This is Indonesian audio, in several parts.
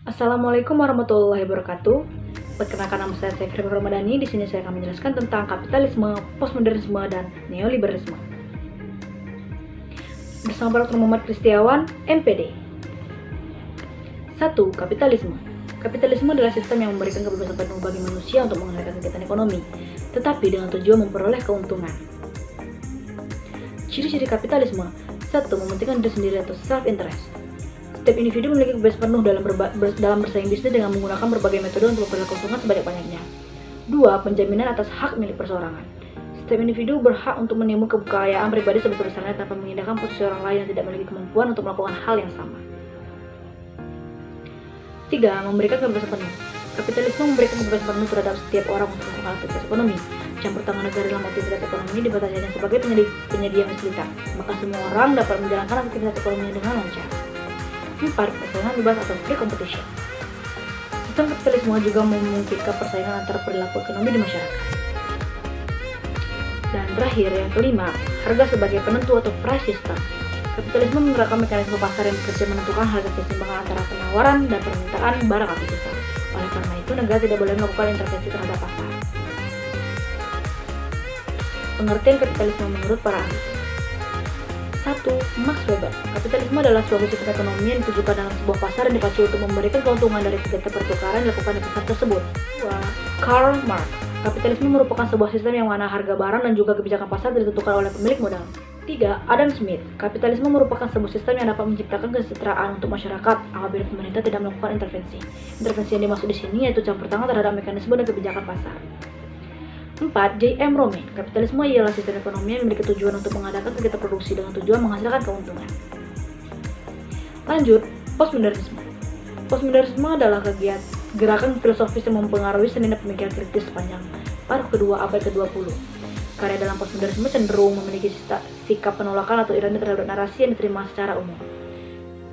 Assalamualaikum warahmatullahi wabarakatuh. Perkenalkan, nama saya Febri Ramadhani. Di sini saya akan menjelaskan tentang kapitalisme, postmodernisme, dan neoliberalisme. Bersama Dr. Muhammad Kristiawan, MPD. 1. Kapitalisme. Kapitalisme adalah sistem yang memberikan kebebasan penuh bagi manusia untuk mengendalikan kegiatan ekonomi, tetapi dengan tujuan memperoleh keuntungan. Ciri-ciri kapitalisme: 1. Mementingkan diri sendiri atau self-interest. Setiap individu memiliki kebebasan penuh dalam bersaing bisnis dengan menggunakan berbagai metode untuk memperoleh keuntungan sebanyak-banyaknya. 2. Penjaminan atas hak milik perseorangan. Setiap individu berhak untuk menimbun kekayaan pribadi sebesar-besarnya tanpa mengindahkan posisi orang lain yang tidak memiliki kemampuan untuk melakukan hal yang sama. 3. Memberikan kebebasan penuh. Kapitalisme memberikan kebebasan penuh terhadap setiap orang untuk melakukan aktivitas ekonomi. Campur tangan negara dalam aktivitas ekonomi dibatasi hanya sebagai penyedia fasilitas, maka semua orang dapat menjalankan aktivitas ekonomi dengan lancar. 4. Persaingan bebas atau free competition. Sistem kapitalisme juga memungkinkan persaingan antar perilaku ekonomi di masyarakat. Dan terakhir, yang kelima, harga sebagai penentu atau price system. Kapitalisme menggerakkan mekanisme pasar yang bekerja menentukan harga keseimbangan antara penawaran dan permintaan barang atau jasa. Oleh karena itu, negara tidak boleh melakukan intervensi terhadap pasar. Pengertian kapitalisme menurut para ahli. 1. Max Weber. Kapitalisme adalah suatu sistem ekonomi yang ditujukan dalam sebuah pasar yang dipacu untuk memberikan keuntungan dari kegiatan pertukaran yang dilakukan di pasar tersebut. 2. Karl Marx. Kapitalisme merupakan sebuah sistem yang mana harga barang dan juga kebijakan pasar ditentukan oleh pemilik modal. 3. Adam Smith. Kapitalisme merupakan sebuah sistem yang dapat menciptakan kesejahteraan untuk masyarakat apabila pemerintah tidak melakukan intervensi. Intervensi yang dimaksud di sini yaitu campur tangan terhadap mekanisme dan kebijakan pasar. 4. J.M. Romain. Kapitalisme ialah sistem ekonomi yang memiliki tujuan untuk mengadakan kegiatan produksi dengan tujuan menghasilkan keuntungan. Lanjut, postmodernisme. Postmodernisme adalah gerakan filosofis yang mempengaruhi seni dan pemikiran kritis sepanjang paruh kedua abad ke-20. Karya dalam postmodernisme cenderung memiliki sikap penolakan atau ironi terhadap narasi yang diterima secara umum.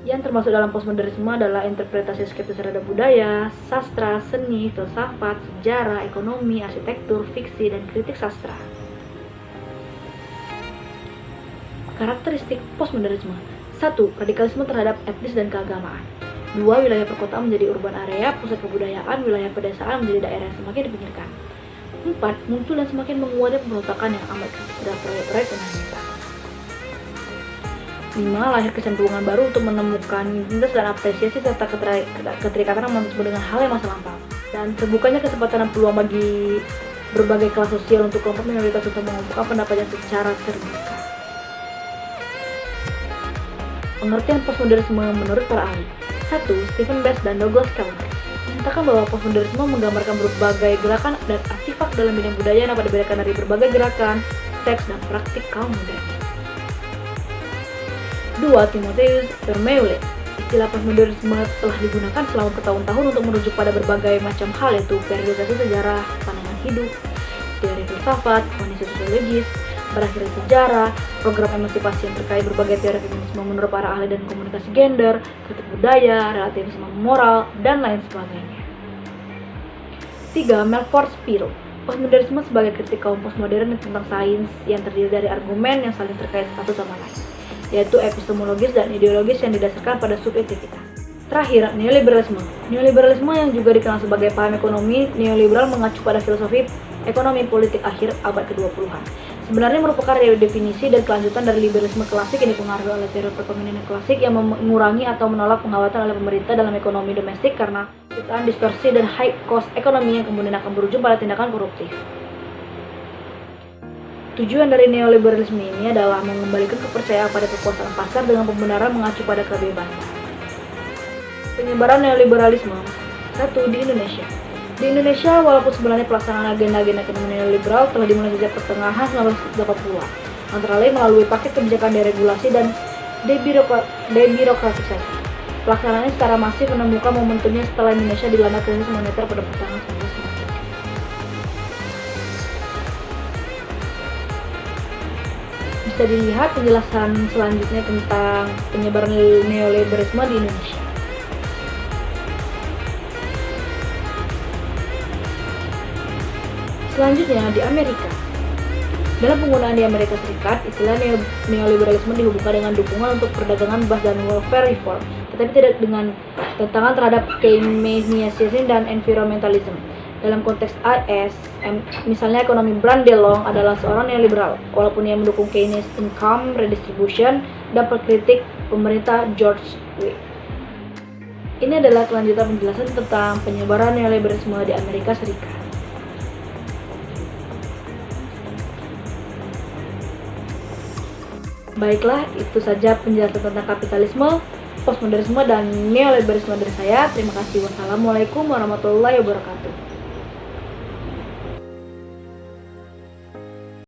Yang termasuk dalam postmodernisme adalah interpretasi skeptis terhadap budaya, sastra, seni, filsafat, sejarah, ekonomi, arsitektur, fiksi, dan kritik sastra. Karakteristik postmodernisme. 1. Radikalisme terhadap etnis dan keagamaan. 2. Wilayah perkotaan menjadi urban area, pusat kebudayaan, wilayah pedesaan menjadi daerah yang semakin dipinggirkan. 4. Muncul dan semakin menguatnya pemberontakan yang amat kritis terhadap proyek-proyek pemerintah. 5. Lahir kecenderungan baru untuk menemukan identitas dan apresiasi serta keterikatan yang disebut dengan hal yang masa lampau. Dan terbukanya kesempatan dan peluang bagi berbagai kelas sosial untuk kelompok minoritas untuk mengungkapkan pendapatnya secara terbuka. Pengertian postmodernisme menurut para ahli. 1. Stephen Bass dan Douglas Kellner menyatakan bahwa postmodernisme menggambarkan berbagai gerakan dan artefak dalam bidang budaya yang dapat dibedakan dari berbagai gerakan, teks, dan praktik kaum modern. 2. Timotheus Vermeulen. Istilah postmodernisme telah digunakan selama bertahun-tahun untuk merujuk pada berbagai macam hal, yaitu periodisasi sejarah, pandangan hidup, teori filsafat, kondisi sosiologis, berakhirnya sejarah, program emansipasi yang terkait berbagai teori feminisme menurut para ahli dan komunikasi gender, kritik budaya, relativisme moral, dan lain sebagainya. 3. Melford Spiro. Postmodernisme sebagai kritik kaum postmodern tentang sains yang terdiri dari argumen yang saling terkait satu sama lain, yaitu epistemologis dan ideologis yang didasarkan pada subjektivitas. Terakhir, neoliberalisme. Neoliberalisme yang juga dikenal sebagai paham ekonomi neoliberal mengacu pada filosofi ekonomi politik akhir abad ke-20-an. Sebenarnya merupakan redefinisi dan kelanjutan dari liberalisme klasik yang dipengaruhi oleh teori perekonomian klasik yang mengurangi atau menolak pengawasan oleh pemerintah dalam ekonomi domestik karena penciptaan distorsi dan high cost ekonomi yang kemudian akan berujung pada tindakan koruptif. Tujuan dari neoliberalisme ini adalah mengembalikan kepercayaan pada kekuasaan pasar dengan pembenaran mengacu pada kebebasan. Penyebaran neoliberalisme. 1. Di Indonesia. Di Indonesia, walaupun sebenarnya pelaksanaan agenda-agenda ekonomi neoliberal telah dimulai sejak pertengahan 1980-an, antara lain melalui paket kebijakan deregulasi dan debirokratisasi. Pelaksanaannya secara masif menemukan momentumnya setelah Indonesia dilanda krisis moneter pada pertengahan 1990. Bisa dilihat penjelasan selanjutnya tentang penyebaran neoliberalisme di Indonesia. Selanjutnya, di Amerika. Dalam penggunaan di Amerika Serikat, istilah neoliberalisme dihubungkan dengan dukungan untuk perdagangan bebas dan welfare reform, tetapi tidak dengan Tentangan terhadap Keynesianism dan environmentalism. Dalam konteks AS, misalnya ekonomi Brand DeLong adalah seorang yang liberal, walaupun ia mendukung Keynes income redistribution dan pengkritik pemerintah George W. Ini adalah kelanjutan penjelasan tentang penyebaran neoliberalisme di Amerika Serikat. Baiklah, itu saja penjelasan tentang kapitalisme, postmodernisme, dan neoliberalisme dari saya. Terima kasih. Wassalamualaikum warahmatullahi wabarakatuh.